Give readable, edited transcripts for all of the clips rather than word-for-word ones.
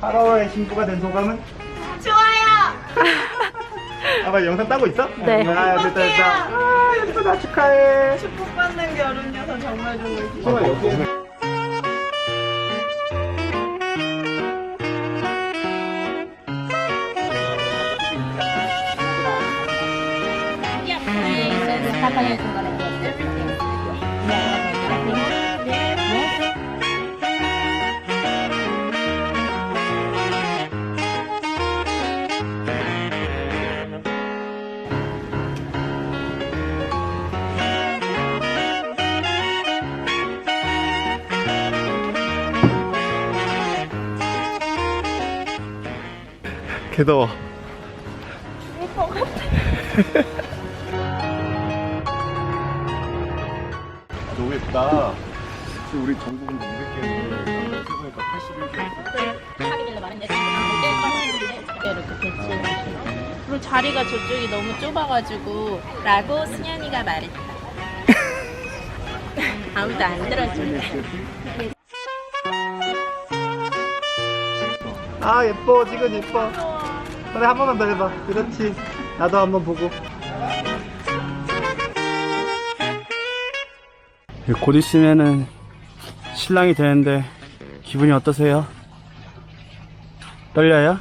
파라오의 신부가 된 소감은? 좋아요. 아빠 영상 따고 있어? 네. 아, 됐다. 아, 예쁘다. 축하해. 축복받는 결혼 여사 정말 좋은 좋아, 여기. 개 더워. 너무 예쁘다. 우리 전국은 200개인데 세보니까 81개. 하기길래 말인데 이렇게 배치해. 그리고 자리가 저쪽이 너무 좁아가지고 라고 승현이가 말했다. 아무도 안 들어준대. 아, 예뻐. 지금 예뻐. 그래, 한 번만 더 해봐. 그렇지. 나도 한번 보고. 곧 있으면은 신랑이 되는데 기분이 어떠세요? 떨려요?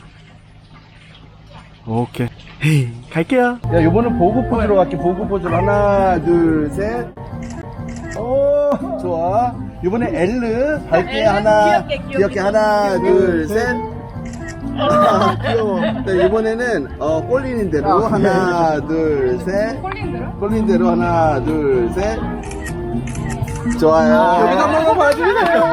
오케이. 헤이, 갈게요. 야, 요번은 보고 포즈로 갈게. 보고 포즈로. 하나, 둘, 셋. 오, 좋아. 요번에 L 갈게. 하나, 귀엽게. 하나, 둘, 셋. 아, 귀여워. 네, 이번에는 꼴리는 대로 하나, 둘, 셋. 꼴리는 대로 하나, 둘, 셋. 좋아요. 여기도 한 번만 봐주세요.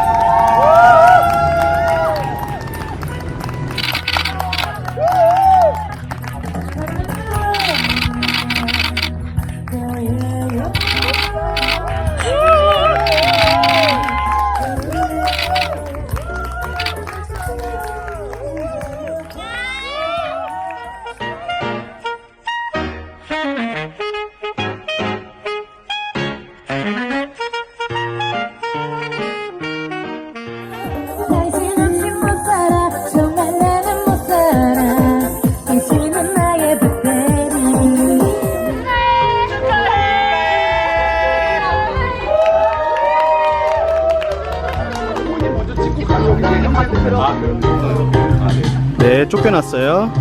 네, 쫓겨났어요.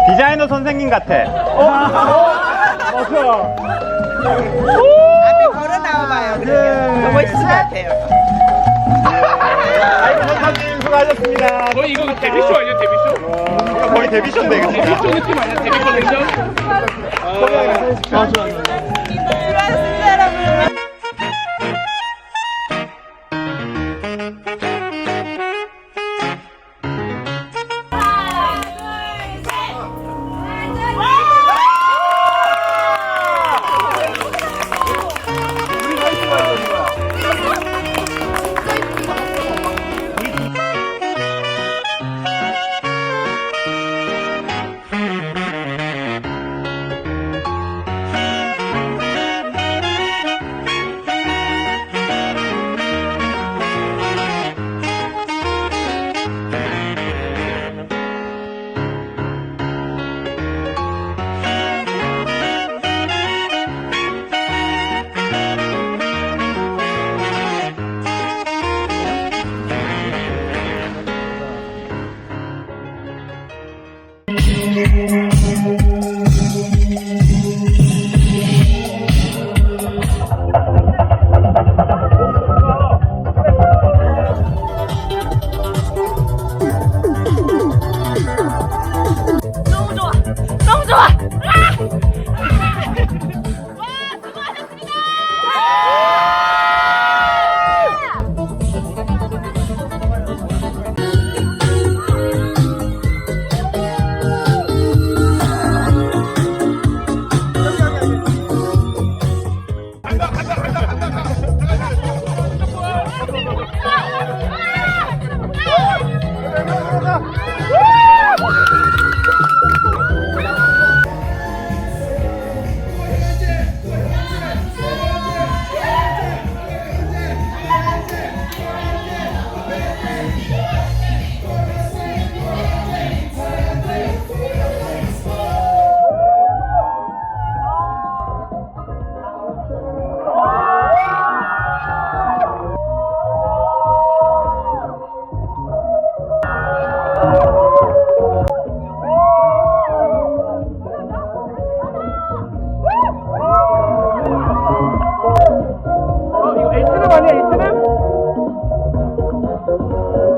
디자이너 선생님 같아. 맞아. 앞에 걸어 나와봐요. 그러면 멋있을 것 같아요. 아이고, 선생님 수고하셨습니다. 거의 이거 데뷔쇼 아니야, 데뷔쇼? 이거 거의 데뷔쇼인데, 이거 진짜. 데뷔쇼 느낌 아니야, 데뷔쇼 냉정? 좋아, 좋아. 수고하셨습니다, 여러분. 네.